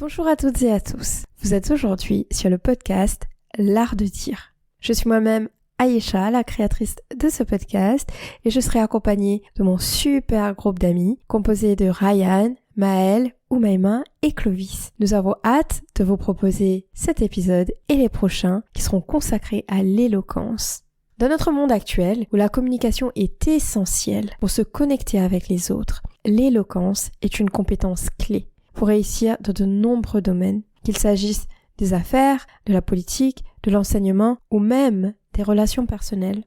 Bonjour à toutes et à tous. Vous êtes aujourd'hui sur le podcast L'Art de dire. Je suis moi-même Aïcha, la créatrice de ce podcast, et je serai accompagnée de mon super groupe d'amis composé de Ryan, Maël, Oumaima et Clovis. Nous avons hâte de vous proposer cet épisode et les prochains qui seront consacrés à l'éloquence. Dans notre monde actuel, où la communication est essentielle pour se connecter avec les autres, l'éloquence est une compétence clé pour réussir dans de nombreux domaines, qu'il s'agisse des affaires, de la politique, de l'enseignement ou même des relations personnelles.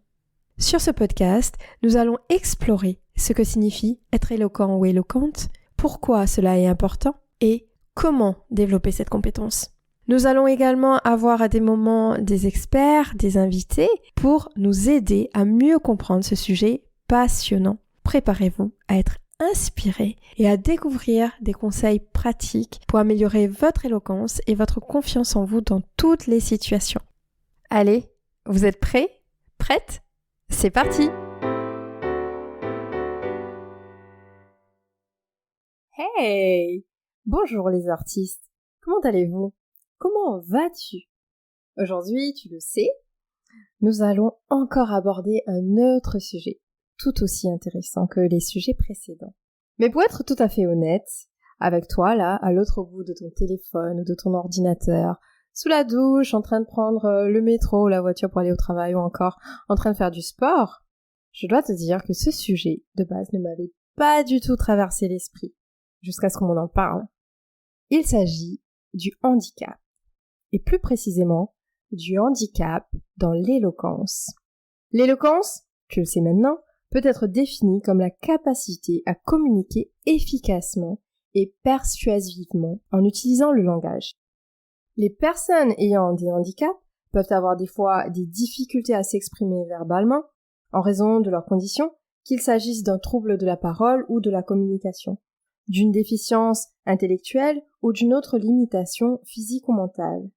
Sur ce podcast, nous allons explorer ce que signifie être éloquent ou éloquente, pourquoi cela est important et comment développer cette compétence. Nous allons également avoir à des moments des experts, des invités pour nous aider à mieux comprendre ce sujet passionnant. Préparez-vous à être inspiré et à découvrir des conseils pratiques pour améliorer votre éloquence et votre confiance en vous dans toutes les situations. Allez, vous êtes prêts? Prêtes? C'est parti! Hey! Bonjour les artistes! Comment allez-vous? Comment vas-tu? Aujourd'hui, tu le sais, nous allons encore aborder un autre sujet, tout aussi intéressant que les sujets précédents. Mais pour être tout à fait honnête, avec toi là, à l'autre bout de ton téléphone ou de ton ordinateur, sous la douche, en train de prendre le métro ou la voiture pour aller au travail ou encore en train de faire du sport, je dois te dire que ce sujet, de base, ne m'avait pas du tout traversé l'esprit, jusqu'à ce qu'on m'en parle. Il s'agit du handicap. Et plus précisément, du handicap dans l'éloquence. L'éloquence, tu le sais maintenant, peut être définie comme la capacité à communiquer efficacement et persuasivement en utilisant le langage. Les personnes ayant des handicaps peuvent avoir des fois des difficultés à s'exprimer verbalement en raison de leurs conditions, qu'il s'agisse d'un trouble de la parole ou de la communication, d'une déficience intellectuelle ou d'une autre limitation physique ou mentale.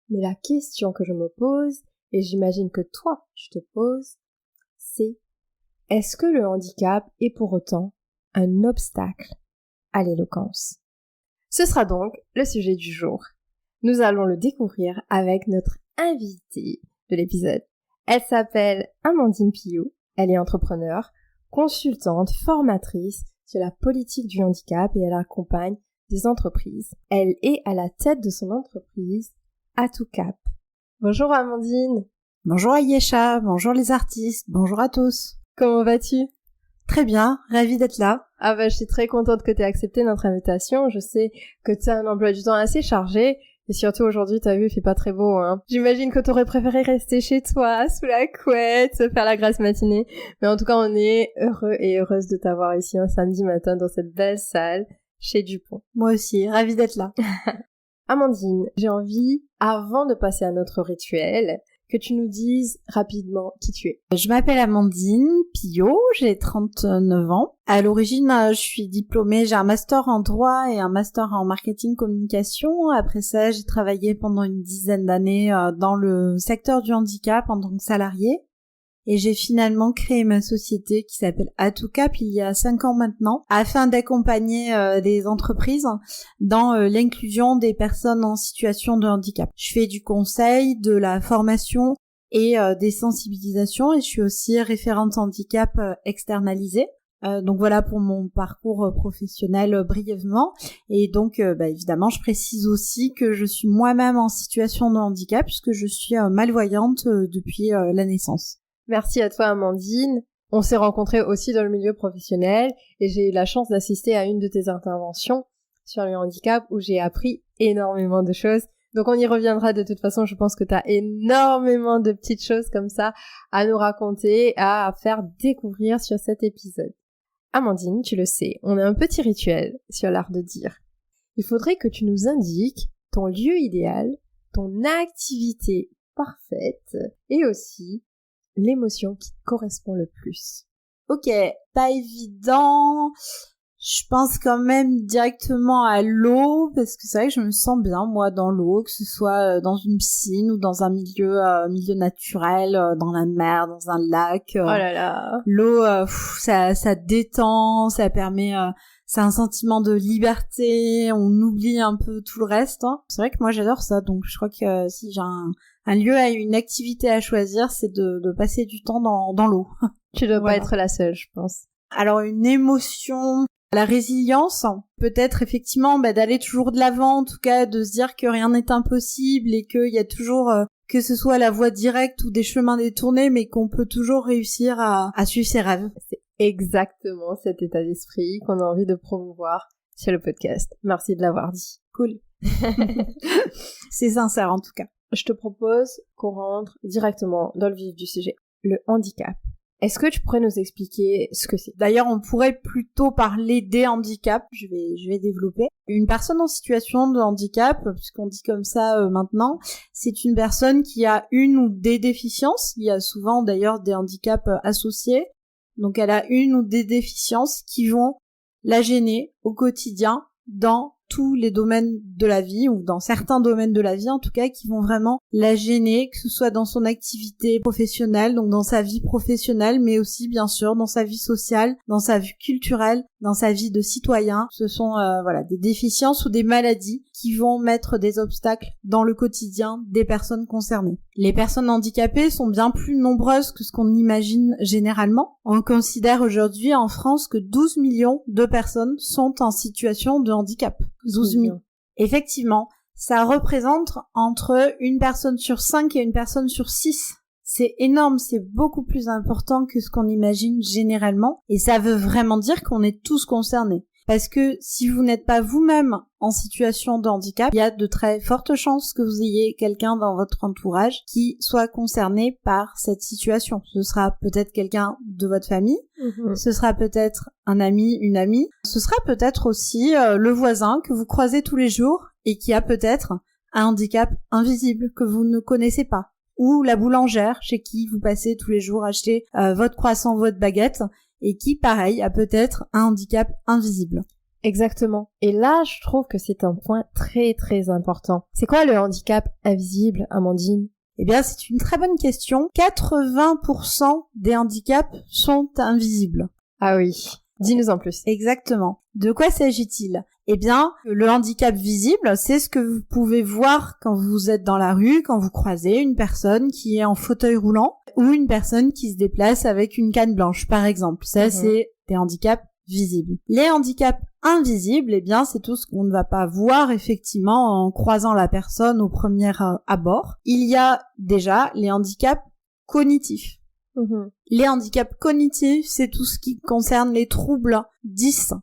Mais la question que je me pose, et j'imagine que toi tu te poses, c'est: est-ce que le handicap est pour autant un obstacle à l'éloquence? Ce sera donc le sujet du jour. Nous allons le découvrir avec notre invitée de l'épisode. Elle s'appelle Amandine Pillot, elle est entrepreneure, consultante, formatrice sur la politique du handicap et elle accompagne des entreprises. Elle est à la tête de son entreprise ATOUCAP. Bonjour Amandine. Bonjour Aïcha, bonjour les artistes, bonjour à tous. Comment vas-tu? Très bien, ravie d'être là. Je suis très contente que tu aies accepté notre invitation. Je sais que tu as un emploi du temps assez chargé. Et surtout aujourd'hui, t'as vu, il fait pas très beau, hein. J'imagine que t'aurais préféré rester chez toi, sous la couette, se faire la grasse matinée. Mais en tout cas, on est heureux et heureuse de t'avoir ici un samedi matin dans cette belle salle chez Dupont. Moi aussi, ravie d'être là. Amandine, j'ai envie, avant de passer à notre rituel, que tu nous dises rapidement qui tu es. Je m'appelle Amandine Pillot, j'ai 39 ans. À l'origine, je suis diplômée, j'ai un master en droit et un master en marketing communication. Après ça, j'ai travaillé pendant une dizaine d'années dans le secteur du handicap en tant que salariée. Et j'ai finalement créé ma société qui s'appelle ATOUCAP il y a 5 ans maintenant, afin d'accompagner des entreprises dans l'inclusion des personnes en situation de handicap. Je fais du conseil, de la formation et des sensibilisations et je suis aussi référente handicap externalisée. Donc voilà pour mon parcours professionnel brièvement. Et donc évidemment je précise aussi que je suis moi-même en situation de handicap puisque je suis malvoyante depuis la naissance. Merci à toi Amandine. On s'est rencontrés aussi dans le milieu professionnel et j'ai eu la chance d'assister à une de tes interventions sur le handicap où j'ai appris énormément de choses. Donc on y reviendra de toute façon, je pense que tu as énormément de petites choses comme ça à nous raconter, à faire découvrir sur cet épisode. Amandine, tu le sais, on a un petit rituel sur l'art de dire. Il faudrait que tu nous indiques ton lieu idéal, ton activité parfaite et aussi l'émotion qui te correspond le plus. Ok, pas évident. Je pense quand même directement à l'eau, parce que c'est vrai que je me sens bien, moi, dans l'eau, que ce soit dans une piscine ou dans un milieu naturel, dans la mer, dans un lac. Oh là là. L'eau, ça détend, ça permet... c'est un sentiment de liberté, on oublie un peu tout le reste. Hein. C'est vrai que moi, j'adore ça, donc je crois que si j'ai un lieu à une activité à choisir, c'est de passer du temps dans l'eau. Tu dois Voilà. pas être la seule, je pense. Alors, une émotion... La résilience, peut-être effectivement d'aller toujours de l'avant, en tout cas de se dire que rien n'est impossible et qu'il y a toujours, que ce soit la voie directe ou des chemins détournés, mais qu'on peut toujours réussir à suivre ses rêves. C'est exactement cet état d'esprit qu'on a envie de promouvoir sur le podcast. Merci de l'avoir dit. Cool. C'est sincère en tout cas. Je te propose qu'on rentre directement dans le vif du sujet. Le handicap. Est-ce que tu pourrais nous expliquer ce que c'est? D'ailleurs, on pourrait plutôt parler des handicaps. Je vais développer. Une personne en situation de handicap, puisqu'on dit comme ça maintenant, c'est une personne qui a une ou des déficiences. Il y a souvent d'ailleurs des handicaps associés. Donc elle a une ou des déficiences qui vont la gêner au quotidien dans tous les domaines de la vie, ou dans certains domaines de la vie en tout cas, qui vont vraiment la gêner, que ce soit dans son activité professionnelle, donc dans sa vie professionnelle, mais aussi bien sûr dans sa vie sociale, dans sa vie culturelle, dans sa vie de citoyen. Ce sont des déficiences ou des maladies qui vont mettre des obstacles dans le quotidien des personnes concernées. Les personnes handicapées sont bien plus nombreuses que ce qu'on imagine généralement. On considère aujourd'hui en France que 12 millions de personnes sont en situation de handicap. 12 millions. Effectivement, ça représente entre une personne sur 5 et une personne sur 6. C'est énorme, c'est beaucoup plus important que ce qu'on imagine généralement, et ça veut vraiment dire qu'on est tous concernés. Parce que si vous n'êtes pas vous-même en situation de handicap, il y a de très fortes chances que vous ayez quelqu'un dans votre entourage qui soit concerné par cette situation. Ce sera peut-être quelqu'un de votre famille, ce sera peut-être un ami, une amie, ce sera peut-être aussi le voisin que vous croisez tous les jours et qui a peut-être un handicap invisible que vous ne connaissez pas. Ou la boulangère chez qui vous passez tous les jours acheter votre croissant, votre baguette, et qui, pareil, a peut-être un handicap invisible. Exactement. Et là, je trouve que c'est un point très très important. C'est quoi le handicap invisible, Amandine? Eh bien, c'est une très bonne question. 80% des handicaps sont invisibles. Ah oui. Dis-nous en plus. Exactement. De quoi s'agit-il? Eh bien, le handicap visible, c'est ce que vous pouvez voir quand vous êtes dans la rue, quand vous croisez une personne qui est en fauteuil roulant ou une personne qui se déplace avec une canne blanche, par exemple. Ça, c'est des handicaps visibles. Les handicaps invisibles, eh bien, c'est tout ce qu'on ne va pas voir effectivement en croisant la personne au premier abord. Il y a déjà les handicaps cognitifs. Les handicaps cognitifs, c'est tout ce qui concerne les troubles 10.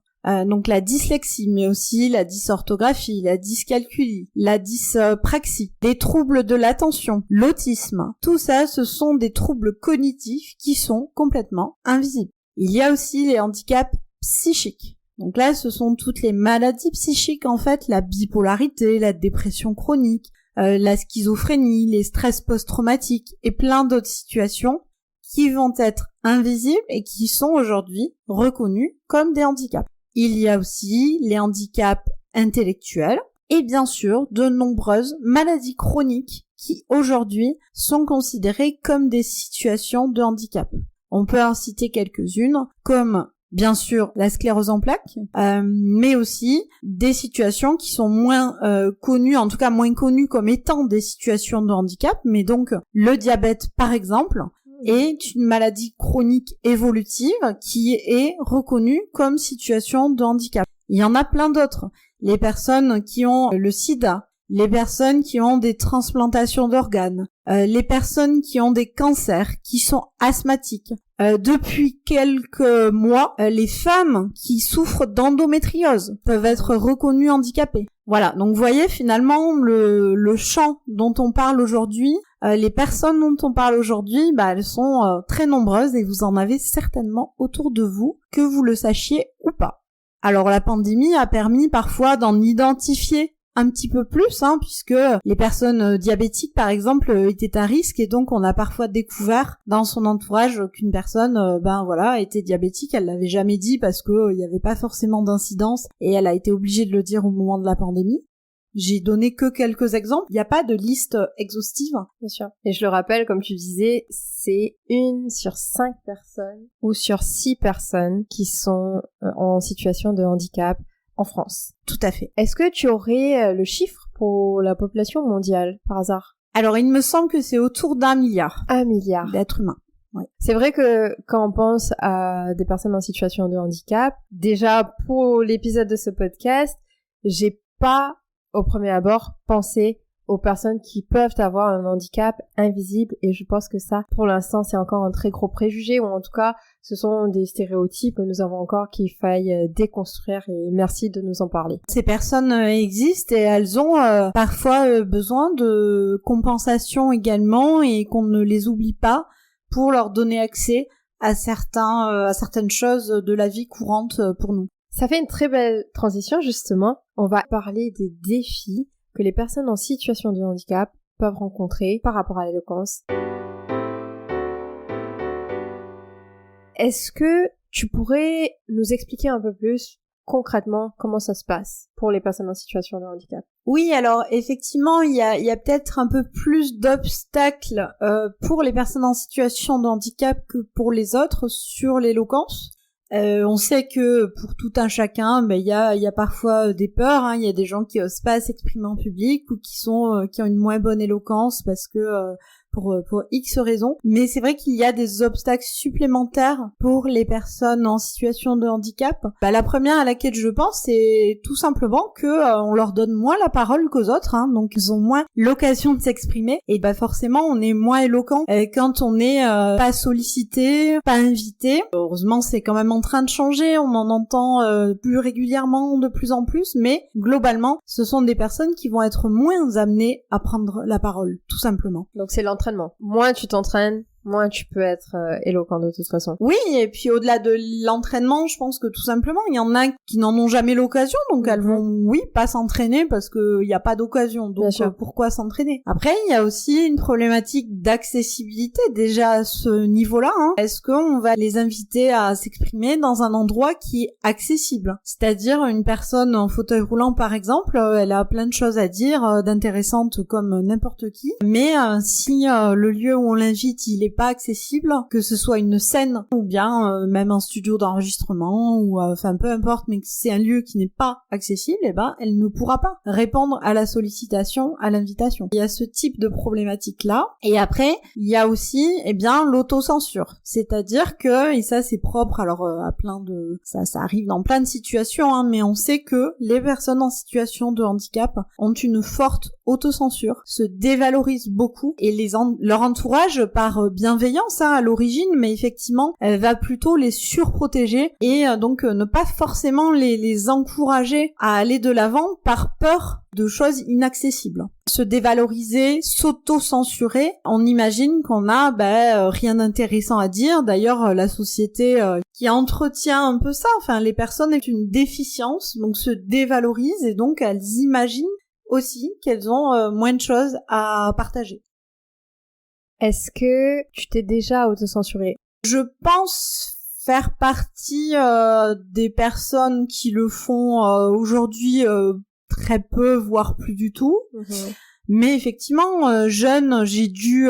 Donc la dyslexie, mais aussi la dysorthographie, la dyscalculie, la dyspraxie, les troubles de l'attention, l'autisme. Tout ça, ce sont des troubles cognitifs qui sont complètement invisibles. Il y a aussi les handicaps psychiques. Donc là, ce sont toutes les maladies psychiques, en fait, la bipolarité, la dépression chronique, la schizophrénie, les stress post-traumatiques et plein d'autres situations qui vont être invisibles et qui sont aujourd'hui reconnus comme des handicaps. Il y a aussi les handicaps intellectuels et bien sûr de nombreuses maladies chroniques qui aujourd'hui sont considérées comme des situations de handicap. On peut en citer quelques-unes comme bien sûr la sclérose en plaques, mais aussi des situations qui sont moins connues, en tout cas moins connues comme étant des situations de handicap, mais donc le diabète par exemple, est une maladie chronique évolutive qui est reconnue comme situation de handicap. Il y en a plein d'autres. Les personnes qui ont le sida, les personnes qui ont des transplantations d'organes, les personnes qui ont des cancers, qui sont asthmatiques. Depuis quelques mois, les femmes qui souffrent d'endométriose peuvent être reconnues handicapées. Voilà, donc vous voyez finalement le champ dont on parle aujourd'hui, les personnes dont on parle aujourd'hui, elles sont très nombreuses et vous en avez certainement autour de vous, que vous le sachiez ou pas. Alors la pandémie a permis parfois d'en identifier un petit peu plus, puisque les personnes diabétiques, par exemple, étaient à risque, et donc on a parfois découvert dans son entourage qu'une personne, était diabétique. Elle l'avait jamais dit parce que il y avait pas forcément d'incidence, et elle a été obligée de le dire au moment de la pandémie. J'ai donné que quelques exemples. Il n'y a pas de liste exhaustive. Bien sûr. Et je le rappelle, comme tu disais, c'est 1 sur 5 personnes ou sur 6 personnes qui sont en situation de handicap en France. Tout à fait. Est-ce que tu aurais le chiffre pour la population mondiale, par hasard? Alors, il me semble que c'est autour d'1 milliard. 1 milliard. D'êtres humains. Ouais. C'est vrai que quand on pense à des personnes en situation de handicap, déjà pour l'épisode de ce podcast, j'ai pas au premier abord penser aux personnes qui peuvent avoir un handicap invisible, et je pense que ça, pour l'instant, c'est encore un très gros préjugé, ou en tout cas, ce sont des stéréotypes que nous avons encore qu'il faille déconstruire, et merci de nous en parler. Ces personnes existent et elles ont parfois besoin de compensation également, et qu'on ne les oublie pas pour leur donner accès à certaines choses de la vie courante pour nous. Ça fait une très belle transition, justement. On va parler des défis que les personnes en situation de handicap peuvent rencontrer par rapport à l'éloquence. Est-ce que tu pourrais nous expliquer un peu plus concrètement comment ça se passe pour les personnes en situation de handicap? Oui, alors effectivement, il y a peut-être un peu plus d'obstacles pour les personnes en situation de handicap que pour les autres sur l'éloquence. On sait que pour tout un chacun, il y a parfois des peurs, il y a des gens qui osent pas s'exprimer en public, ou qui ont une moins bonne éloquence parce que pour X raisons. Mais c'est vrai qu'il y a des obstacles supplémentaires pour les personnes en situation de handicap. La première à laquelle je pense, c'est tout simplement que on leur donne moins la parole qu'aux autres, donc ils ont moins l'occasion de s'exprimer, et forcément on est moins éloquent quand on n'est pas sollicité, pas invité. Heureusement, c'est quand même en train de changer, on en entend plus régulièrement, de plus en plus, mais globalement, ce sont des personnes qui vont être moins amenées à prendre la parole, tout simplement. Donc c'est l'entraînement. Moins tu t'entraînes, moins tu peux être éloquent de toute façon. Oui, et puis au-delà de l'entraînement, je pense que tout simplement, il y en a qui n'en ont jamais l'occasion, donc elles vont, pas s'entraîner parce que il y a pas d'occasion, donc pourquoi s'entraîner? Après, il y a aussi une problématique d'accessibilité déjà à ce niveau-là. Est-ce qu'on va les inviter à s'exprimer dans un endroit qui est accessible? C'est-à-dire une personne en fauteuil roulant, par exemple, elle a plein de choses à dire, d'intéressantes comme n'importe qui, mais si le lieu où on l'invite, il est pas accessible, que ce soit une scène ou bien même un studio d'enregistrement ou peu importe, mais que c'est un lieu qui n'est pas accessible, elle ne pourra pas répondre à la sollicitation, à l'invitation. Il y a ce type de problématique là. Et après, il y a aussi l'autocensure, c'est-à-dire que, et ça c'est propre à plein de ça arrive dans plein de situations, mais on sait que les personnes en situation de handicap ont une forte autocensure, se dévalorisent beaucoup, et leur entourage, par bienveillance à l'origine, mais effectivement elle va plutôt les surprotéger, et donc ne pas forcément les encourager à aller de l'avant par peur de choses inaccessibles. Se dévaloriser, s'auto-censurer, on imagine qu'on a rien d'intéressant à dire. D'ailleurs, la société qui entretient un peu ça, les personnes ont une déficience, donc se dévalorisent, et donc elles imaginent aussi qu'elles ont moins de choses à partager. Est-ce que tu t'es déjà autocensuré? Je pense faire partie des personnes qui le font aujourd'hui très peu, voire plus du tout. Mais effectivement, jeune, j'ai dû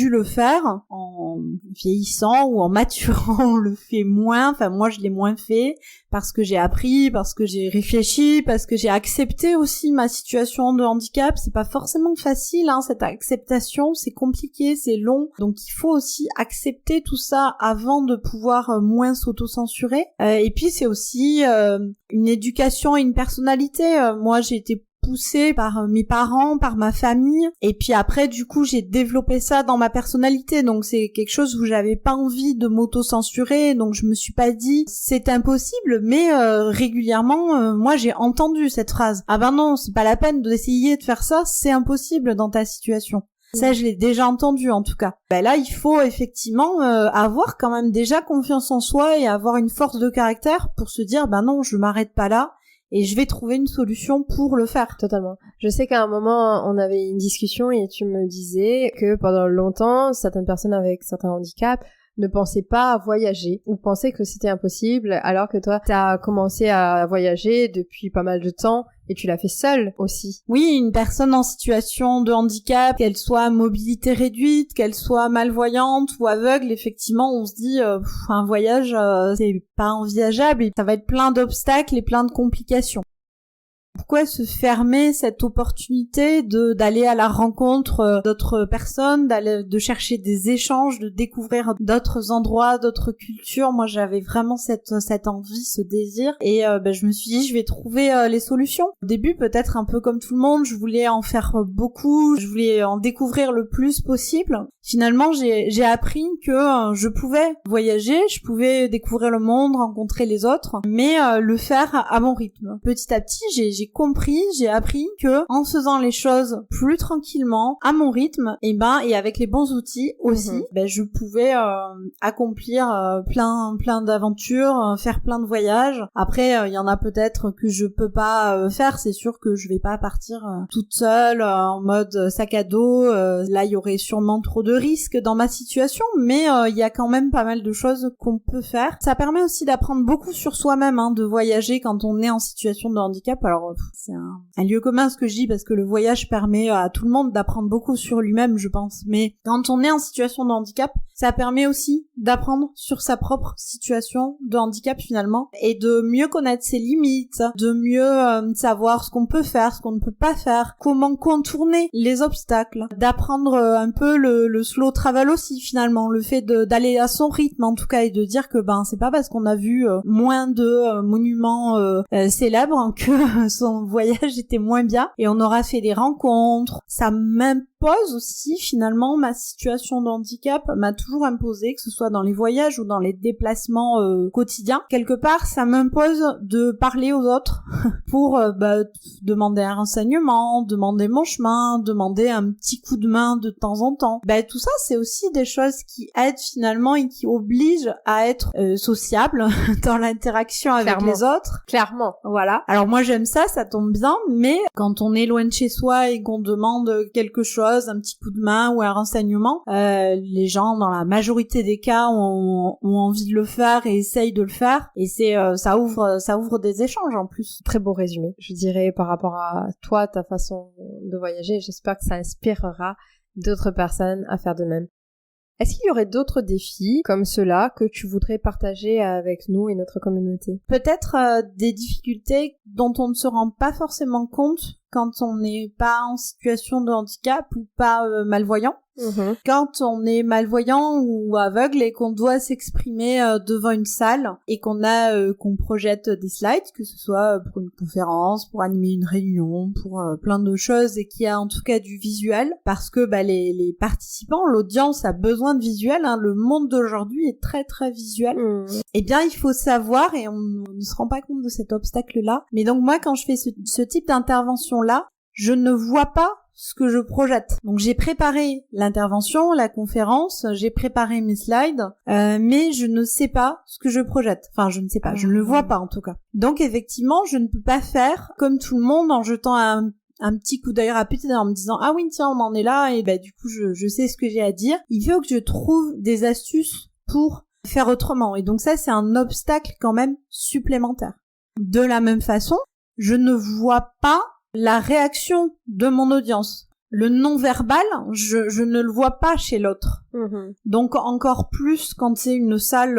le faire. En vieillissant ou en maturant, on le fait moins. Moi, je l'ai moins fait parce que j'ai appris, parce que j'ai réfléchi, parce que j'ai accepté aussi ma situation de handicap. C'est pas forcément facile, cette acceptation, c'est compliqué, c'est long. Donc, il faut aussi accepter tout ça avant de pouvoir moins s'autocensurer. Et puis, c'est aussi une éducation et une personnalité. Moi, j'ai été poussée par mes parents, par ma famille, et puis après du coup j'ai développé ça dans ma personnalité, donc c'est quelque chose où j'avais pas envie de m'auto-censurer, donc je me suis pas dit c'est impossible, mais régulièrement moi j'ai entendu cette phrase: ah non, c'est pas la peine d'essayer de faire ça, c'est impossible dans ta situation. Ça, je l'ai déjà entendu, en tout cas. Là, il faut effectivement avoir quand même déjà confiance en soi et avoir une force de caractère pour se dire non, je m'arrête pas là. et je vais trouver une solution pour le faire. Totalement. Je sais qu'à un moment, on avait une discussion et tu me disais que pendant longtemps, certaines personnes avec certains handicaps ne pensaient pas à voyager ou pensaient que c'était impossible, alors que toi, t'as commencé à voyager depuis pas mal de temps et tu l'as fait seule aussi. Oui, une personne en situation de handicap, qu'elle soit à mobilité réduite, qu'elle soit malvoyante ou aveugle, effectivement, on se dit un voyage, c'est pas envisageable et ça va être plein d'obstacles et plein de complications. Pourquoi se fermer cette opportunité d'aller à la rencontre d'autres personnes, de chercher des échanges, de découvrir d'autres endroits, d'autres cultures? Moi, j'avais vraiment cette envie, ce désir, et je me suis dit, je vais trouver les solutions. Au début, peut-être un peu comme tout le monde, je voulais en faire beaucoup, je voulais en découvrir le plus possible. Finalement, j'ai appris que je pouvais voyager, je pouvais découvrir le monde, rencontrer les autres, mais le faire à mon rythme. Petit à petit, j'ai appris que en faisant les choses plus tranquillement, à mon rythme, et avec les bons outils aussi, je pouvais accomplir plein d'aventures, faire plein de voyages. Après, il y en a peut-être que je peux pas faire, c'est sûr que je vais pas partir toute seule en mode sac à dos. Là, il y aurait sûrement trop de risques dans ma situation, mais il y a quand même pas mal de choses qu'on peut faire. Ça permet aussi d'apprendre beaucoup sur soi-même, de voyager quand on est en situation de handicap. Alors c'est un lieu commun ce que je dis, parce que le voyage permet à tout le monde d'apprendre beaucoup sur lui-même, je pense. Mais quand on est en situation de handicap, ça permet aussi d'apprendre sur sa propre situation de handicap finalement, et de mieux connaître ses limites, de mieux savoir ce qu'on peut faire, ce qu'on ne peut pas faire, comment contourner les obstacles, d'apprendre un peu le slow travel aussi finalement, le fait d'aller à son rythme en tout cas, et de dire que c'est pas parce qu'on a vu moins de monuments célèbres que son voyage était moins bien, et on aura fait des rencontres. Ça m'impose aussi finalement, ma situation de handicap m'a toujours imposé, que ce soit dans les voyages ou dans les déplacements quotidiens. Quelque part, ça m'impose de parler aux autres pour demander un renseignement, demander mon chemin, demander un petit coup de main de temps en temps. Tout ça, c'est aussi des choses qui aident finalement et qui obligent à être sociable dans l'interaction avec les autres. Clairement. Voilà. Alors moi, j'aime ça tombe bien, mais quand on est loin de chez soi et qu'on demande quelque chose, un petit coup de main ou un renseignement, les gens, dans la majorité des cas, ont envie de le faire et essayent de le faire, et ça ouvre des échanges en plus. Très beau résumé, je dirais, par rapport à toi, ta façon de voyager. J'espère que ça inspirera d'autres personnes à faire de même. Est-ce qu'il y aurait d'autres défis comme ceux-là que tu voudrais partager avec nous et notre communauté? Peut-être des difficultés dont on ne se rend pas forcément compte quand on n'est pas en situation de handicap ou pas malvoyant. Quand on est malvoyant ou aveugle et qu'on doit s'exprimer devant une salle et qu'on projette des slides, que ce soit pour une conférence, pour animer une réunion, pour plein de choses, et qu'il y a en tout cas du visuel, parce que les participants, l'audience a besoin de visuel, le monde d'aujourd'hui est très très visuel. Eh bien, il faut savoir, et on ne se rend pas compte de cet obstacle-là, mais donc moi, quand je fais ce type d'intervention-là, je ne vois pas ce que je projette. Donc j'ai préparé l'intervention, la conférence, j'ai préparé mes slides, mais je ne sais pas ce que je projette. Enfin, je ne sais pas, je ne le vois pas en tout cas. Donc effectivement, je ne peux pas faire comme tout le monde en jetant un petit coup d'œil rapide en me disant « Ah oui, tiens, on en est là » et du coup, je sais ce que j'ai à dire. Il faut que je trouve des astuces pour faire autrement. Et donc ça, c'est un obstacle quand même supplémentaire. De la même façon, je ne vois pas la réaction de mon audience. Le non-verbal, je ne le vois pas chez l'autre. Donc encore plus quand c'est une salle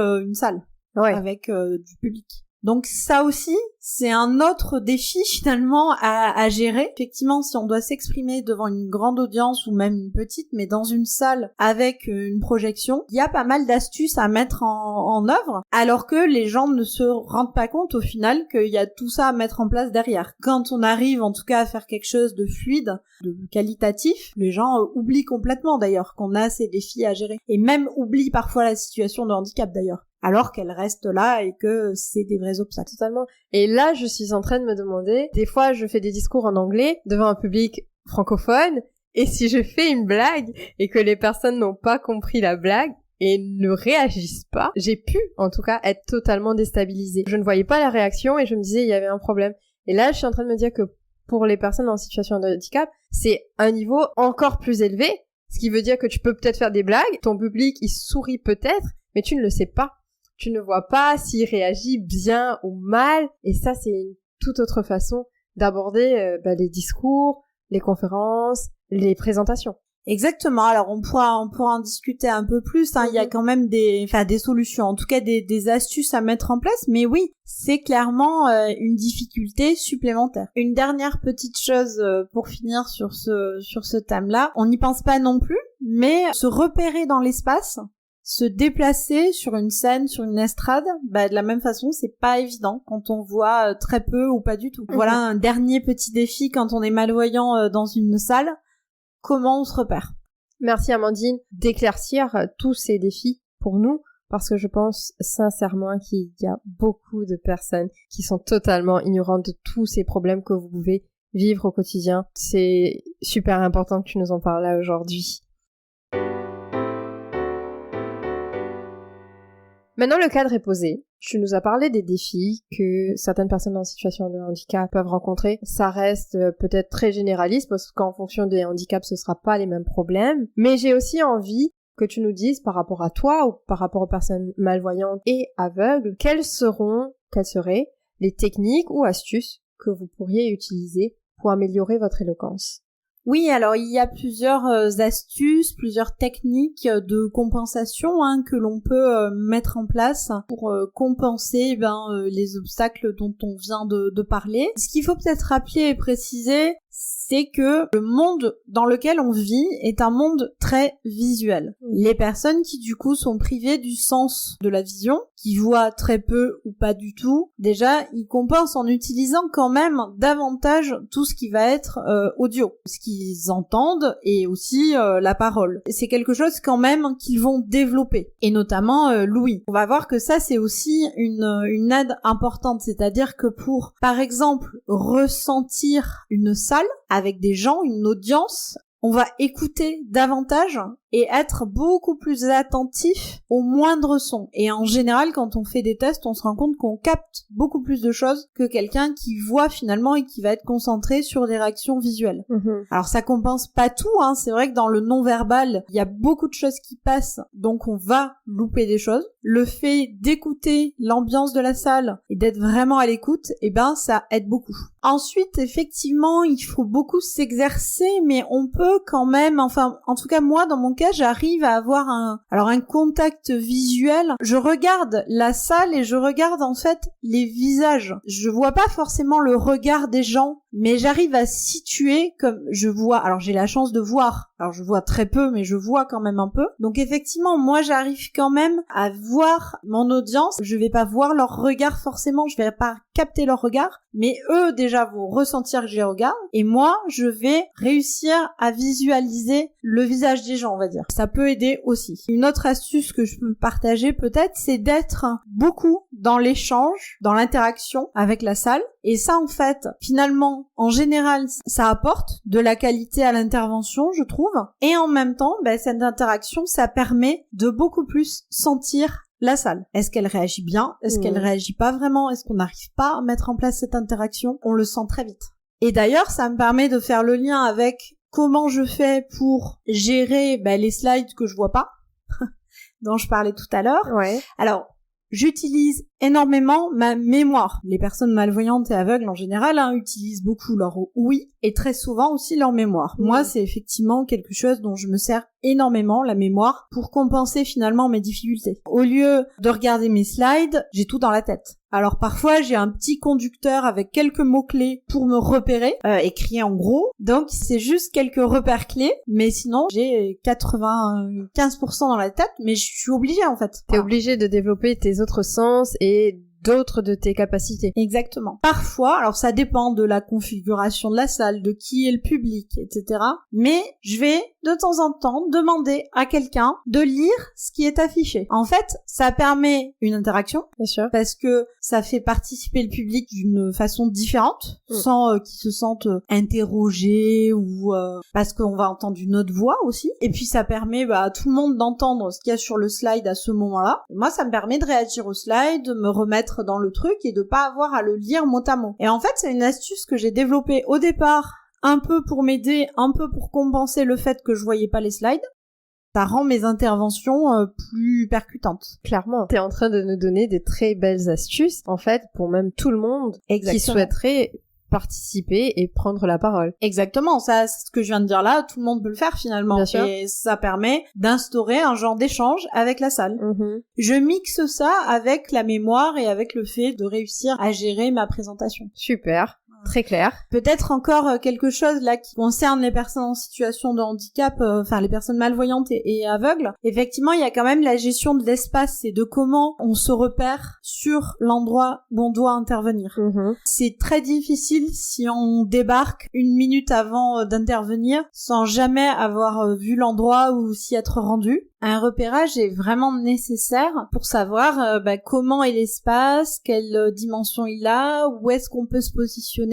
avec du public. Donc ça aussi, c'est un autre défi finalement à gérer. Effectivement, si on doit s'exprimer devant une grande audience ou même une petite, mais dans une salle avec une projection, il y a pas mal d'astuces à mettre en œuvre, alors que les gens ne se rendent pas compte au final qu'il y a tout ça à mettre en place derrière. Quand on arrive en tout cas à faire quelque chose de fluide, de qualitatif, les gens oublient complètement d'ailleurs qu'on a ces défis à gérer. Et même oublient parfois la situation de handicap d'ailleurs, alors qu'elle reste là et que c'est des vrais obstacles. Totalement. Et là, je suis en train de me demander, des fois, je fais des discours en anglais devant un public francophone, et si je fais une blague et que les personnes n'ont pas compris la blague et ne réagissent pas, j'ai pu, en tout cas, être totalement déstabilisée. Je ne voyais pas la réaction et je me disais, il y avait un problème. Et là, je suis en train de me dire que pour les personnes en situation de handicap, c'est un niveau encore plus élevé, ce qui veut dire que tu peux peut-être faire des blagues, ton public, il sourit peut-être, mais tu ne le sais pas. Tu ne vois pas s'il réagit bien ou mal, et ça, c'est une toute autre façon d'aborder les discours, les conférences, les présentations. Exactement. Alors on pourra en discuter un peu plus. Il y a quand même des solutions, en tout cas des astuces à mettre en place. Mais oui, c'est clairement une difficulté supplémentaire. Une dernière petite chose pour finir sur ce thème-là. On n'y pense pas non plus, mais se repérer dans l'espace, se déplacer sur une scène, sur une estrade, de la même façon, c'est pas évident quand on voit très peu ou pas du tout. Voilà un dernier petit défi quand on est malvoyant dans une salle. Comment on se repère? Merci Amandine d'éclaircir tous ces défis pour nous, parce que je pense sincèrement qu'il y a beaucoup de personnes qui sont totalement ignorantes de tous ces problèmes que vous pouvez vivre au quotidien. C'est super important que tu nous en parles là aujourd'hui. Maintenant, le cadre est posé. Tu nous as parlé des défis que certaines personnes en situation de handicap peuvent rencontrer. Ça reste peut-être très généraliste parce qu'en fonction des handicaps, ce sera pas les mêmes problèmes. Mais j'ai aussi envie que tu nous dises par rapport à toi ou par rapport aux personnes malvoyantes et aveugles, quelles seraient les techniques ou astuces que vous pourriez utiliser pour améliorer votre éloquence. Oui, alors il y a plusieurs astuces, plusieurs techniques de compensation que l'on peut mettre en place pour compenser les obstacles dont on vient de parler. Ce qu'il faut peut-être rappeler et préciser, c'est que le monde dans lequel on vit est un monde très visuel. Les personnes qui du coup sont privées du sens de la vision, qui voient très peu ou pas du tout, déjà ils compensent en utilisant quand même davantage tout ce qui va être audio, ce qu'ils entendent et aussi la parole. C'est quelque chose quand même qu'ils vont développer, et notamment l'ouïe. On va voir que ça c'est aussi une aide importante, c'est-à-dire que pour par exemple ressentir une salle avec des gens, une audience, on va écouter davantage et être beaucoup plus attentif aux moindres sons. Et en général, quand on fait des tests, on se rend compte qu'on capte beaucoup plus de choses que quelqu'un qui voit finalement et qui va être concentré sur des réactions visuelles. Alors ça compense pas tout, c'est vrai que dans le non-verbal, il y a beaucoup de choses qui passent, donc on va louper des choses. Le fait d'écouter l'ambiance de la salle et d'être vraiment à l'écoute, ça aide beaucoup. Ensuite, effectivement, il faut beaucoup s'exercer, mais on peut quand même, en tout cas moi, dans mon cas, j'arrive à avoir un contact visuel. Je regarde la salle et je regarde en fait les visages. Je vois pas forcément le regard des gens, mais j'arrive à situer comme je vois. Alors j'ai la chance de voir. Alors je vois très peu, mais je vois quand même un peu. Donc effectivement, moi j'arrive quand même à voir mon audience. Je vais pas voir leur regard forcément, je vais pas capter leur regard, mais eux déjà vont ressentir que j'y regarde, et moi je vais réussir à visualiser le visage des gens, on va dire. Ça peut aider aussi. Une autre astuce que je peux partager peut-être, c'est d'être beaucoup dans l'échange, dans l'interaction avec la salle. Et ça, en fait, finalement, en général, ça apporte de la qualité à l'intervention, je trouve. Et en même temps, cette interaction, ça permet de beaucoup plus sentir la salle. Est-ce qu'elle réagit bien? Est-ce qu'elle réagit pas vraiment? Est-ce qu'on n'arrive pas à mettre en place cette interaction? On le sent très vite. Et d'ailleurs, ça me permet de faire le lien avec comment je fais pour gérer les slides que je vois pas, dont je parlais tout à l'heure. Ouais. Alors, j'utilise énormément ma mémoire. Les personnes malvoyantes et aveugles en général utilisent beaucoup leur ouïe et très souvent aussi leur mémoire. Moi, c'est effectivement quelque chose dont je me sers énormément, la mémoire, pour compenser finalement mes difficultés. Au lieu de regarder mes slides, j'ai tout dans la tête. Alors parfois, j'ai un petit conducteur avec quelques mots-clés pour me repérer, écrit en gros. Donc c'est juste quelques repères clés, mais sinon j'ai 95% dans la tête, mais je suis obligée en fait. T'es obligée de développer tes autres sens et d'autres de tes capacités. Exactement. Parfois, alors ça dépend de la configuration de la salle, de qui est le public, etc. Mais je vais de temps en temps demander à quelqu'un de lire ce qui est affiché. En fait, ça permet une interaction, bien sûr, parce que ça fait participer le public d'une façon différente, sans qu'ils se sentent interrogés ou parce qu'on va entendre une autre voix aussi. Et puis ça permet à tout le monde d'entendre ce qu'il y a sur le slide à ce moment-là. Moi, ça me permet de réagir au slide, de me remettre être dans le truc et de pas avoir à le lire mot à mot. Et en fait, c'est une astuce que j'ai développée au départ, un peu pour m'aider, un peu pour compenser le fait que je voyais pas les slides. Ça rend mes interventions plus percutantes. Clairement, t'es en train de nous donner des très belles astuces, en fait, pour même tout le monde qui souhaiterait participer et prendre la parole. Exactement, ça, c'est ce que je viens de dire là, tout le monde peut le faire finalement. Bien sûr. Et ça permet d'instaurer un genre d'échange avec la salle. Je mixe ça avec la mémoire et avec le fait de réussir à gérer ma présentation. Super. Très clair. Peut-être encore quelque chose là qui concerne les personnes en situation de handicap, enfin les personnes malvoyantes et aveugles. Effectivement, il y a quand même la gestion de l'espace et de comment on se repère sur l'endroit où on doit intervenir. C'est très difficile si on débarque une minute avant d'intervenir sans jamais avoir vu l'endroit ou s'y être rendu. Un repérage est vraiment nécessaire pour savoir comment est l'espace, quelle dimension il a, où est-ce qu'on peut se positionner.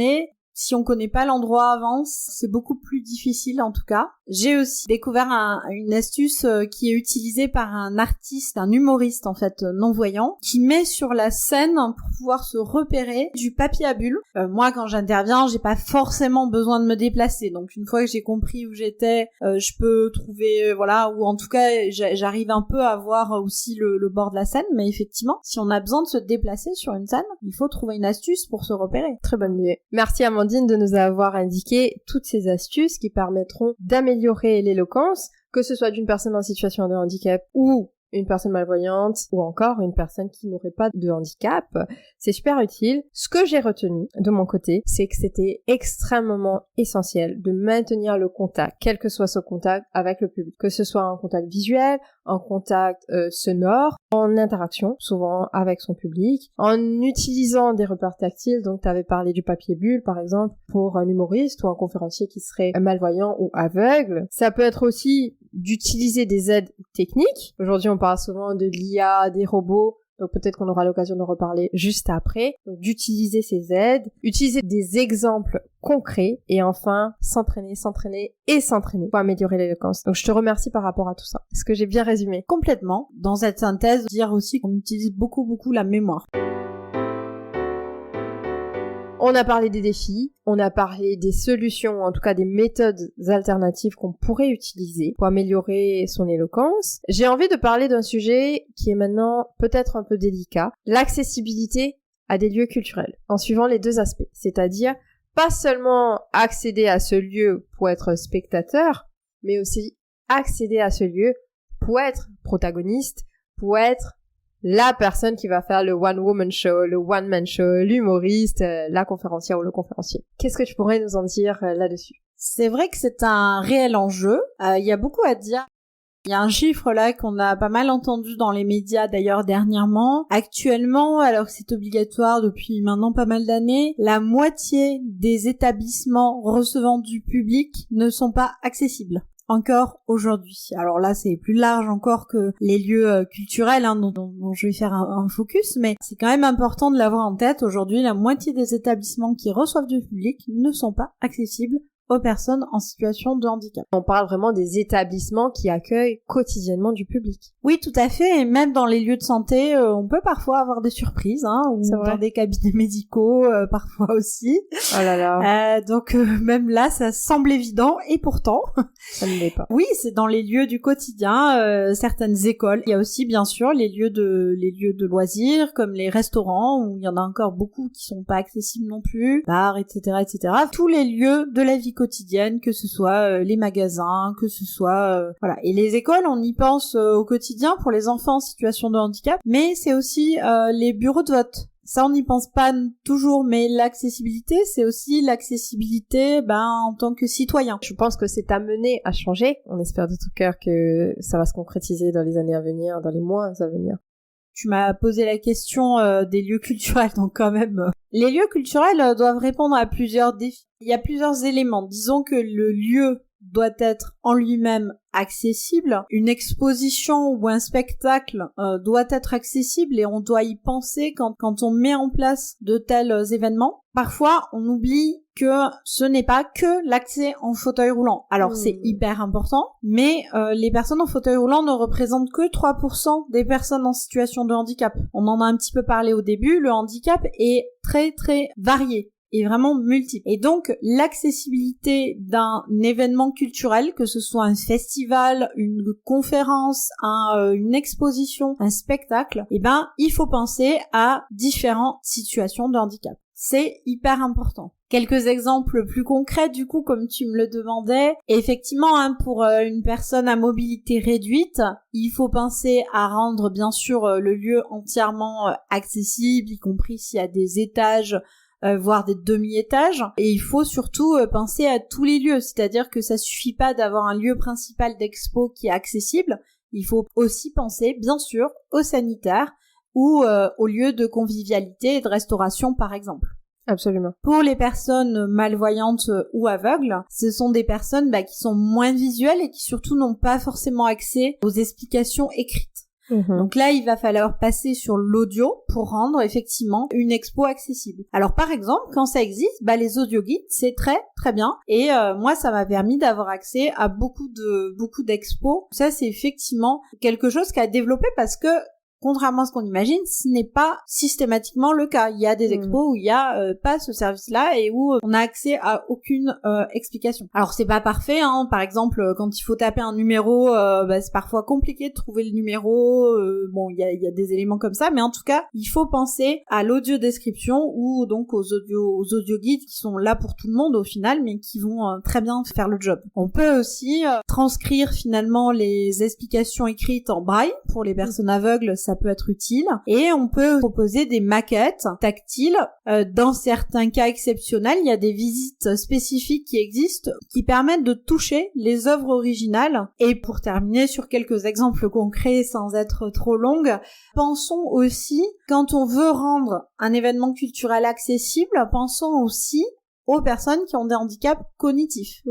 Si on connaît pas l'endroit avant, c'est beaucoup plus difficile en tout cas. J'ai aussi découvert une astuce qui est utilisée par un artiste, un humoriste en fait non-voyant, qui met sur la scène pour pouvoir se repérer du papier à bulles. Moi quand j'interviens, j'ai pas forcément besoin de me déplacer, donc une fois que j'ai compris où j'étais, je peux trouver, ou en tout cas j'arrive un peu à voir aussi le bord de la scène, mais effectivement, si on a besoin de se déplacer sur une scène, il faut trouver une astuce pour se repérer. Très bonne idée. Merci Amandine de nous avoir indiqué toutes ces astuces qui permettront d'améliorer l'éloquence, que ce soit d'une personne en situation de handicap ou une personne malvoyante ou encore une personne qui n'aurait pas de handicap. C'est super utile. Ce que j'ai retenu de mon côté, c'est que c'était extrêmement essentiel de maintenir le contact, quel que soit ce contact avec le public, que ce soit un contact visuel, un contact sonore, en interaction, souvent avec son public, en utilisant des repères tactiles. Donc tu avais parlé du papier bulle par exemple pour un humoriste ou un conférencier qui serait malvoyant ou aveugle. Ça peut être aussi d'utiliser des aides techniques. Aujourd'hui, on parle souvent de l'IA, des robots, donc peut-être qu'on aura l'occasion de reparler juste après. Donc d'utiliser ces aides, utiliser des exemples concrets et enfin s'entraîner pour améliorer l'éloquence. Donc je te remercie par rapport à tout ça. Est-ce que j'ai bien résumé? Complètement. Dans cette synthèse, dire aussi qu'on utilise beaucoup la mémoire. On a parlé des défis, on a parlé des solutions, en tout cas des méthodes alternatives qu'on pourrait utiliser pour améliorer son éloquence. J'ai envie de parler d'un sujet qui est maintenant peut-être un peu délicat, l'accessibilité à des lieux culturels, en suivant les deux aspects, c'est-à-dire pas seulement accéder à ce lieu pour être spectateur, mais aussi accéder à ce lieu pour être protagoniste, pour être la personne qui va faire le one-woman show, le one-man show, l'humoriste, la conférencière ou le conférencier. Qu'est-ce que tu pourrais nous en dire là-dessus? C'est vrai que c'est un réel enjeu. Il y a beaucoup à dire. Il y a un chiffre là qu'on a pas mal entendu dans les médias d'ailleurs dernièrement. Actuellement, alors que c'est obligatoire depuis maintenant pas mal d'années, la moitié des établissements recevant du public ne sont pas accessibles. Encore aujourd'hui. Alors là, c'est plus large encore que les lieux culturels dont je vais faire un focus, mais c'est quand même important de l'avoir en tête. Aujourd'hui, la moitié des établissements qui reçoivent du public ne sont pas accessibles aux personnes en situation de handicap. On parle vraiment des établissements qui accueillent quotidiennement du public. Oui, tout à fait, et même dans les lieux de santé, on peut parfois avoir des surprises, ou dans des cabinets médicaux, parfois aussi. Oh là là. Donc même là, ça semble évident, et pourtant... ça ne l'est pas. Oui, c'est dans les lieux du quotidien, certaines écoles. Il y a aussi, bien sûr, les lieux de loisirs, comme les restaurants, où il y en a encore beaucoup qui sont pas accessibles non plus, bars, etc., etc. Tous les lieux de la vie quotidienne, que ce soit les magasins, que ce soit... voilà. Et les écoles, on y pense au quotidien pour les enfants en situation de handicap, mais c'est aussi les bureaux de vote. Ça, on n'y pense pas toujours, mais l'accessibilité, c'est aussi l'accessibilité en tant que citoyen. Je pense que c'est amené à changer. On espère de tout cœur que ça va se concrétiser dans les années à venir, dans les mois à venir. Tu m'as posé la question des lieux culturels, donc quand même... Les lieux culturels doivent répondre à plusieurs défis. Il y a plusieurs éléments. Disons que le lieu doit être en lui-même accessible. Une exposition ou un spectacle doit être accessible et on doit y penser quand on met en place de tels événements. Parfois, on oublie que ce n'est pas que l'accès en fauteuil roulant. Alors, c'est hyper important, mais les personnes en fauteuil roulant ne représentent que 3% des personnes en situation de handicap. On en a un petit peu parlé au début, le handicap est très très varié et vraiment multiple. Et donc, l'accessibilité d'un événement culturel, que ce soit un festival, une conférence, une exposition, un spectacle, il faut penser à différentes situations de handicap. C'est hyper important. Quelques exemples plus concrets, du coup, comme tu me le demandais. Effectivement, pour une personne à mobilité réduite, il faut penser à rendre, bien sûr, le lieu entièrement accessible, y compris s'il y a des étages, voire des demi-étages. Et il faut surtout penser à tous les lieux, c'est-à-dire que ça suffit pas d'avoir un lieu principal d'expo qui est accessible. Il faut aussi penser, bien sûr, aux sanitaires ou aux lieux de convivialité et de restauration, par exemple. Absolument. Pour les personnes malvoyantes ou aveugles, ce sont des personnes qui sont moins visuelles et qui surtout n'ont pas forcément accès aux explications écrites. Donc là, il va falloir passer sur l'audio pour rendre effectivement une expo accessible. Alors par exemple, quand ça existe, les audioguides, c'est très très bien. Et moi, ça m'a permis d'avoir accès à beaucoup d'expos. Ça, c'est effectivement quelque chose qu'a développé parce que contrairement à ce qu'on imagine, ce n'est pas systématiquement le cas. Il y a des expos où il y a pas ce service-là et où on a accès à aucune explication. Alors c'est pas parfait, hein. Par exemple, quand il faut taper un numéro, c'est parfois compliqué de trouver le numéro. Il y a des éléments comme ça, mais en tout cas, il faut penser à l'audio description ou donc aux audio guides qui sont là pour tout le monde au final, mais qui vont très bien faire le job. On peut aussi transcrire finalement les explications écrites en braille pour les personnes aveugles. Ça peut être utile. Et on peut proposer des maquettes tactiles. Dans certains cas exceptionnels, il y a des visites spécifiques qui existent qui permettent de toucher les œuvres originales. Et pour terminer sur quelques exemples concrets sans être trop longue, pensons aussi, quand on veut rendre un événement culturel accessible, pensons aussi aux personnes qui ont des handicaps cognitifs.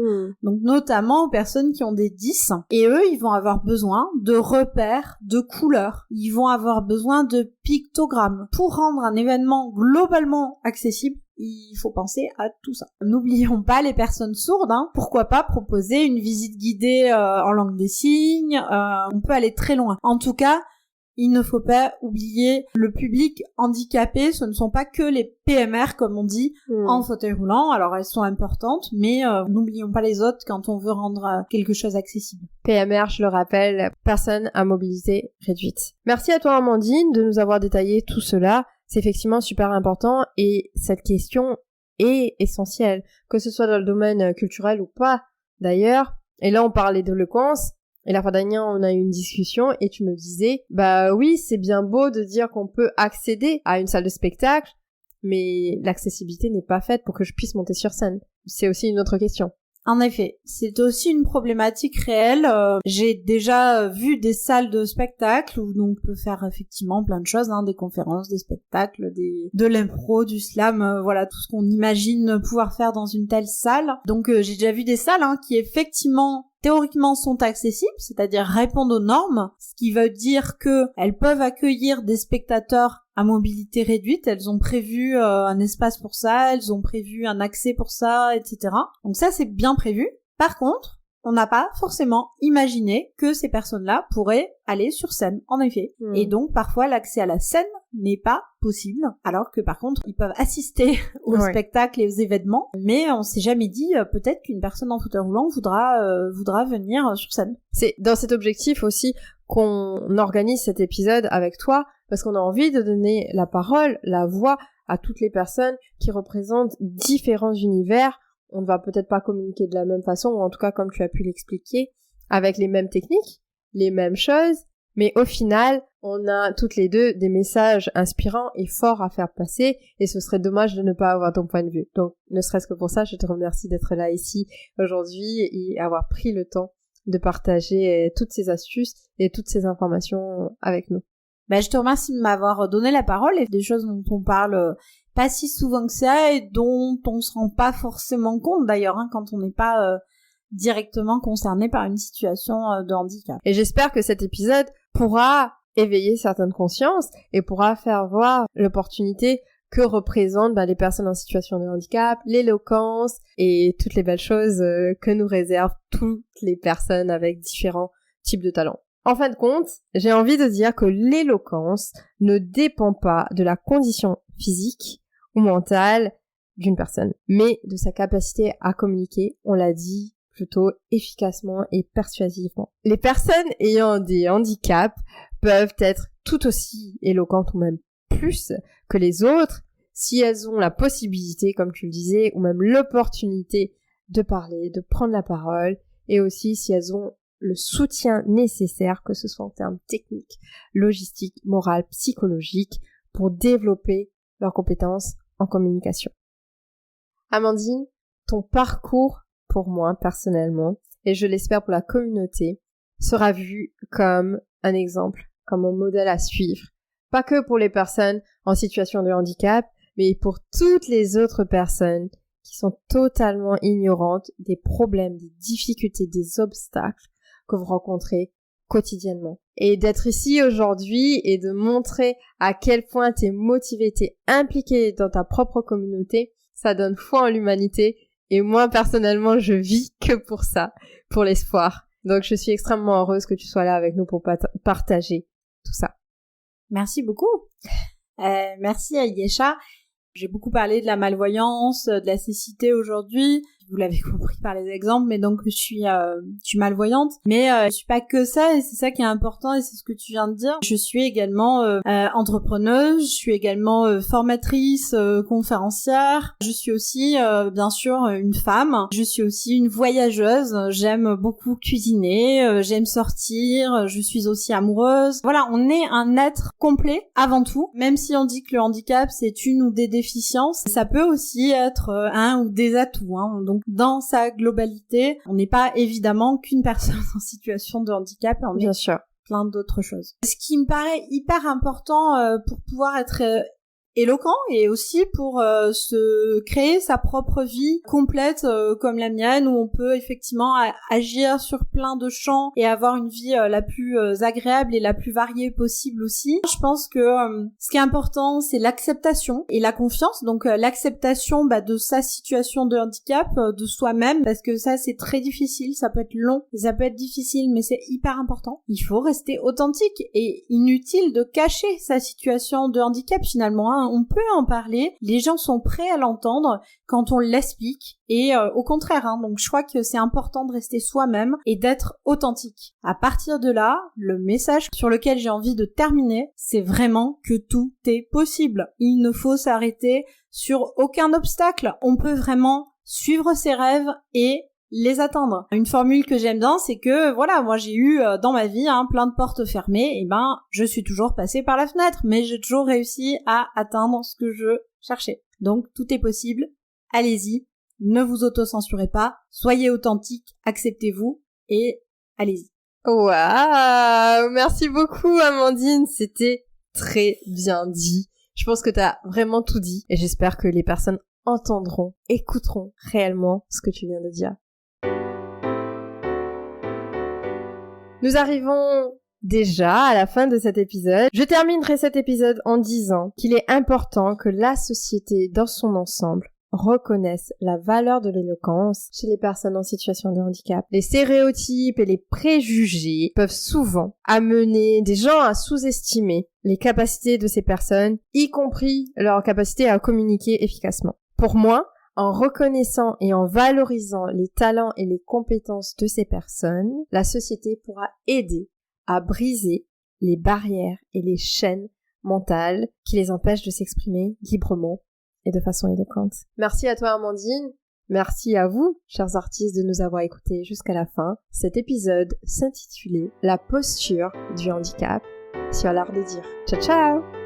Donc notamment aux personnes qui ont des 10. Et eux, ils vont avoir besoin de repères, de couleurs. Ils vont avoir besoin de pictogrammes. Pour rendre un événement globalement accessible, il faut penser à tout ça. N'oublions pas les personnes sourdes, hein. Pourquoi pas proposer une visite guidée en langue des signes. On peut aller très loin. En tout cas, il ne faut pas oublier le public handicapé, ce ne sont pas que les PMR, comme on dit, en fauteuil roulant. Alors elles sont importantes, mais n'oublions pas les autres quand on veut rendre quelque chose accessible. PMR, je le rappelle, personne à mobilité réduite. Merci à toi Amandine de nous avoir détaillé tout cela. C'est effectivement super important et cette question est essentielle, que ce soit dans le domaine culturel ou pas d'ailleurs. Et là on parlait d'éloquence. Et la fois dernière, on a eu une discussion et tu me disais, oui, c'est bien beau de dire qu'on peut accéder à une salle de spectacle, mais l'accessibilité n'est pas faite pour que je puisse monter sur scène. C'est aussi une autre question. En effet, c'est aussi une problématique réelle. J'ai déjà vu des salles de spectacle où on peut faire effectivement plein de choses, des conférences, des spectacles, de l'impro, du slam, voilà, tout ce qu'on imagine pouvoir faire dans une telle salle. Donc j'ai déjà vu des salles qui effectivement théoriquement sont accessibles, c'est-à-dire répondent aux normes, ce qui veut dire que elles peuvent accueillir des spectateurs à mobilité réduite, elles ont prévu un espace pour ça, elles ont prévu un accès pour ça, etc. Donc ça, c'est bien prévu. Par contre, on n'a pas forcément imaginé que ces personnes-là pourraient aller sur scène, en effet. Et donc, parfois, l'accès à la scène n'est pas possible, alors que par contre, ils peuvent assister aux spectacles et aux événements, mais on s'est jamais dit, peut-être qu'une personne en fauteuil roulant voudra venir sur scène. C'est dans cet objectif aussi qu'on organise cet épisode avec toi, parce qu'on a envie de donner la parole, la voix à toutes les personnes qui représentent différents univers. On ne va peut-être pas communiquer de la même façon, ou en tout cas, comme tu as pu l'expliquer, avec les mêmes techniques, les mêmes choses, mais au final, on a toutes les deux des messages inspirants et forts à faire passer, et ce serait dommage de ne pas avoir ton point de vue. Donc, ne serait-ce que pour ça, je te remercie d'être là ici aujourd'hui et avoir pris le temps de partager toutes ces astuces et toutes ces informations avec nous. Je te remercie de m'avoir donné la parole et des choses dont on parle pas si souvent que ça et dont on se rend pas forcément compte d'ailleurs quand on n'est pas directement concernés par une situation de handicap. Et j'espère que cet épisode pourra éveiller certaines consciences et pourra faire voir l'opportunité que représentent les personnes en situation de handicap, l'éloquence et toutes les belles choses que nous réservent toutes les personnes avec différents types de talents. En fin de compte, j'ai envie de dire que l'éloquence ne dépend pas de la condition physique ou mentale d'une personne, mais de sa capacité à communiquer, on l'a dit plutôt efficacement et persuasivement. Les personnes ayant des handicaps peuvent être tout aussi éloquentes ou même plus que les autres si elles ont la possibilité, comme tu le disais, ou même l'opportunité de parler, de prendre la parole, et aussi si elles ont le soutien nécessaire, que ce soit en termes techniques, logistiques, morales, psychologiques, pour développer leurs compétences en communication. Amandine, ton parcours, pour moi personnellement, et je l'espère pour la communauté, sera vu comme un exemple, comme un modèle à suivre. Pas que pour les personnes en situation de handicap, mais pour toutes les autres personnes qui sont totalement ignorantes des problèmes, des difficultés, des obstacles que vous rencontrez quotidiennement. Et d'être ici aujourd'hui et de montrer à quel point t'es motivé, t'es impliqué dans ta propre communauté, ça donne foi en l'humanité. Et moi, personnellement, je vis que pour ça, pour l'espoir. Donc, je suis extrêmement heureuse que tu sois là avec nous pour partager tout ça. Merci beaucoup. Merci à Yesha. J'ai beaucoup parlé de la malvoyance, de la cécité aujourd'hui. Vous l'avez compris par les exemples, mais donc je suis malvoyante. Mais je suis pas que ça, et c'est ça qui est important, et c'est ce que tu viens de dire. Je suis également entrepreneuse, je suis également formatrice, conférencière. Je suis aussi, bien sûr, une femme. Je suis aussi une voyageuse. J'aime beaucoup cuisiner, j'aime sortir, je suis aussi amoureuse. Voilà, on est un être complet avant tout. Même si on dit que le handicap, c'est une ou des déficiences, ça peut aussi être un ou des atouts, hein. Donc, dans sa globalité, on n'est pas évidemment qu'une personne en situation de handicap, on Bien est sûr. plein d'autres choses. Ce qui me paraît hyper important pour pouvoir être éloquent et aussi pour se créer sa propre vie complète comme la mienne, où on peut effectivement agir sur plein de champs et avoir une vie la plus agréable et la plus variée possible aussi. Je pense que ce qui est important, c'est l'acceptation et la confiance. Donc l'acceptation de sa situation de handicap, de soi-même, parce que ça c'est très difficile, ça peut être long et ça peut être difficile, mais c'est hyper important. Il faut rester authentique et inutile de cacher sa situation de handicap finalement, hein. On peut en parler, les gens sont prêts à l'entendre quand on l'explique, et au contraire, hein. Donc je crois que c'est important de rester soi-même et d'être authentique. À partir de là, le message sur lequel j'ai envie de terminer, c'est vraiment que tout est possible. Il ne faut s'arrêter sur aucun obstacle. On peut vraiment suivre ses rêves et les atteindre. Une formule que j'aime bien, c'est que voilà, moi j'ai eu dans ma vie plein de portes fermées, et je suis toujours passée par la fenêtre, mais j'ai toujours réussi à atteindre ce que je cherchais. Donc tout est possible, allez-y, ne vous auto-censurez pas, soyez authentique, acceptez-vous et allez-y. Waouh, merci beaucoup Amandine, c'était très bien dit. Je pense que t'as vraiment tout dit et j'espère que les personnes entendront, écouteront réellement ce que tu viens de dire. Nous arrivons déjà à la fin de cet épisode. Je terminerai cet épisode en disant qu'il est important que la société dans son ensemble reconnaisse la valeur de l'éloquence chez les personnes en situation de handicap. Les stéréotypes et les préjugés peuvent souvent amener des gens à sous-estimer les capacités de ces personnes, y compris leur capacité à communiquer efficacement. Pour moi, en reconnaissant et en valorisant les talents et les compétences de ces personnes, la société pourra aider à briser les barrières et les chaînes mentales qui les empêchent de s'exprimer librement et de façon éloquente. Merci à toi Amandine, merci à vous, chers artistes, de nous avoir écoutés jusqu'à la fin. Cet épisode s'intitulait « La posture du handicap » sur l'art de dire. Ciao ciao!